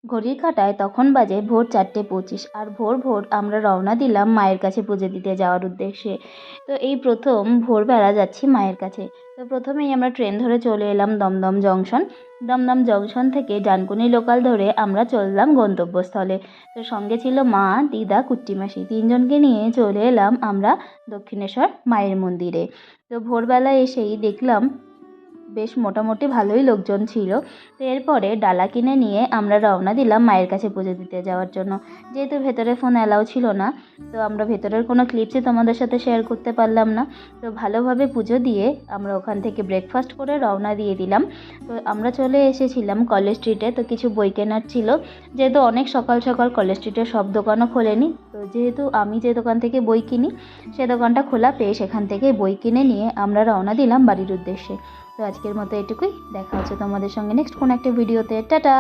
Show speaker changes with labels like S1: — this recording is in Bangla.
S1: ঘড়ির কাঁটায় তখন বাজে ভোর 4:25 আর ভোর ভোর আমরা রওনা দিলাম মায়ের কাছে পুজো দিতে যাওয়ার উদ্দেশ্যে। তো এই প্রথম ভোরবেলা যাচ্ছি মায়ের কাছে। তো প্রথমেই আমরা ট্রেন ধরে চলে এলাম দমদম জংশন। দমদম জংশন থেকে ডানকুনি লোকাল ধরে আমরা চললাম গন্তব্যস্থলে। তো সঙ্গে ছিল মা, দিদা, কুট্টি মাসি, তিনজনকে নিয়ে চলে এলাম আমরা দক্ষিণেশ্বর মায়ের মন্দিরে। তো ভোরবেলা এসেই দেখলাম বেশ মোটামুটি ভালোই লোকজন ছিল। তো এরপরে ডালা কিনে নিয়ে আমরা রওনা দিলাম মায়ের কাছে পুজো দিতে যাওয়ার জন্য। যেহেতু ভেতরে ফোন অ্যালাউ ছিল না, তো আমরা ভেতরের কোনো ক্লিপসই তোমাদের সাথে শেয়ার করতে পারলাম না। তো ভালোভাবে পুজো দিয়ে আমরা ওখান থেকে ব্রেকফাস্ট করে রওনা দিয়ে দিলাম। তো আমরা চলে এসেছিলাম কলেজ স্ট্রিটে। তো কিছু বই কেনার ছিল, যেহেতু অনেক সকাল সকাল কলেজ স্ট্রিটের সব দোকানও খোলেনি। তো যেহেতু আমি যে দোকান থেকে বই কিনি সে দোকানটা খোলা পেয়ে সেখান থেকে বই কিনে নিয়ে আমরা রওনা দিলাম বাড়ির উদ্দেশ্যে। তো আজকের মতো এটুকুই। দেখা হচ্ছে তোমাদের সঙ্গে নেক্সট কোনো একটা ভিডিওতে। টাটা।